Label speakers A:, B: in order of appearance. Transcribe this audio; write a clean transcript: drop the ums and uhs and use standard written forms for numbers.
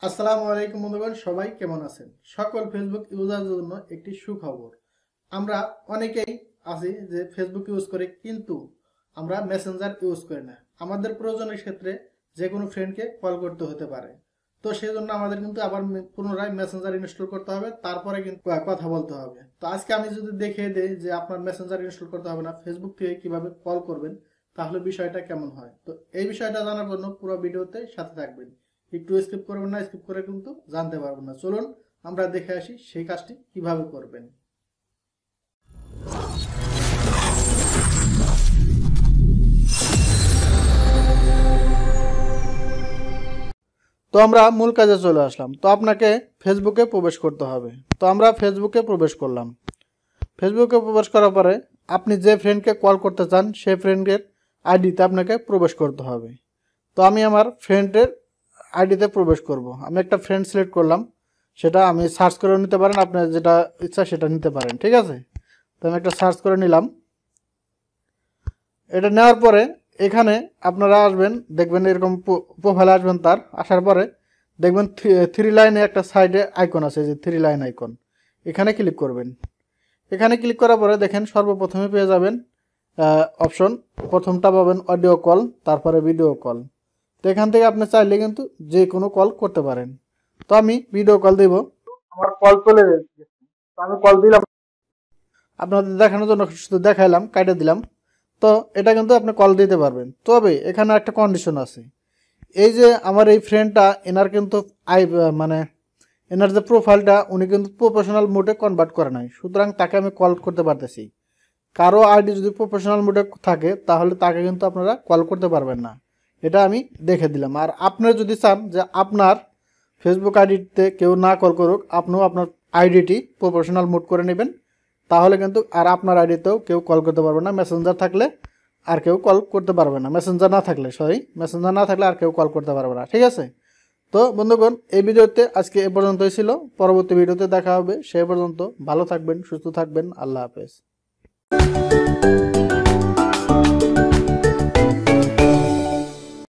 A: আসসালামু আলাইকুম বন্ধুগণ, সবাই কেমন আছেন? সকল ফেসবুক ইউজারদের জন্য একটি সুখবর। আমরা অনেকেই আছি যে ফেসবুক ইউজ করে, কিন্তু আমরা মেসেঞ্জার ইউজ করি না। আমাদের প্রয়োজনের ক্ষেত্রে যে কোনো ফ্রেন্ডকে কল করতে হতে পারে। তো সেই জন্য আমাদের কিন্তু আবার পুনরায় মেসেঞ্জার ইনস্টল করতে হবে, তারপরে কিন্তু কথা বলতে হবে। তো আজকে আমি যদি দেখিয়ে দিই যে আপনার মেসেঞ্জার ইনস্টল করতে হবে না, ফেসবুক থেকে কিভাবে কল করবেন, তাহলে বিষয়টা কেমন হয়। তো এই বিষয়টা জানার জন্য পুরো ভিডিওতে সাথে থাকবেন। একটু স্কিপ করবেন না, স্কিপ করে কিন্তু জানতে পারবেন না। চলুন আমরা দেখে আসি সেই কাজটি কিভাবে করবেন। তো আমরা মূল কাজে চলে আসলাম। তো আপনাকে ফেসবুকে প্রবেশ করতে হবে। তো আমরা ফেসবুকে প্রবেশ করলাম। ফেসবুকে প্রবেশ করার পরে আপনি যে ফ্রেন্ডকে কল করতে চান সেই ফ্রেন্ডের আইডিতে আপনাকে প্রবেশ করতে হবে। তো আমি আমার ফ্রেন্ডের আইডিতে প্রবেশ করব। আমি একটা ফ্রেন্ড সিলেক্ট করলাম, সেটা আমি সার্চ করে নিতে পারেন, আপনার যেটা ইচ্ছা সেটা নিতে পারেন, ঠিক আছে। তো আমি একটা সার্চ করে নিলাম। এটা নেওয়ার পরে এখানে আপনারা আসবেন, দেখবেন এরকম প্রোফাইলে আসবেন। তার আসার পরে দেখবেন থ্রি লাইনে একটা সাইডে আইকন আছে, যে থ্রি লাইন আইকন, এখানে ক্লিক করবেন। এখানে ক্লিক করার পরে দেখেন সর্বপ্রথমে পেয়ে যাবেন অপশন। প্রথমটা পাবেন অডিও কল, তারপরে ভিডিও কল। তো এখান থেকে আপনি চাইলে কিন্তু যে কোনো কল করতে পারেন। তো আমি ভিডিও কল দেব। আমার কল চলে গেছে, তো আমি কল দিলাম। আপনাদের দেখানোর জন্য শুধু দেখাইলাম, কাটে দিলাম। তো এটা কিন্তু আপনি কল দিতে পারবেন। তবে এখানে একটা কন্ডিশন আছে। এই যে আমার এই ফ্রেন্ডটা, এনার কিন্তু মানে এনার যে প্রোফাইলটা, উনি কিন্তু প্রফেশনাল মোডে কনভার্ট করে নাই, সুতরাং তাকে আমি কল করতে পারতেছি। কারো আইডি যদি প্রফেশনাল মোডে থাকে তাহলে তাকে কিন্তু আপনারা কল করতে পারবেন না। এটা আমি দেখে দিলাম। আর আপনারা যদি চান যে আপনার ফেসবুক আইডিতে কেউ না কল করুক, আপনিও আপনার আইডিটি প্রফেশনাল মোড করে নেবেন, তাহলে কিন্তু আর আপনার আইডিতেও কেউ কল করতে পারবে না। মেসেঞ্জার থাকলে আর কেউ কল করতে পারবে না, মেসেঞ্জার না থাকলে আর কেউ কল করতে পারবে না, ঠিক আছে। তো বন্ধুগণ, এই ভিডিওতে আজকে এ পর্যন্তই ছিল। পরবর্তী ভিডিওতে দেখা হবে। সে পর্যন্ত ভালো থাকবেন, সুস্থ থাকবেন। আল্লাহ হাফেজ।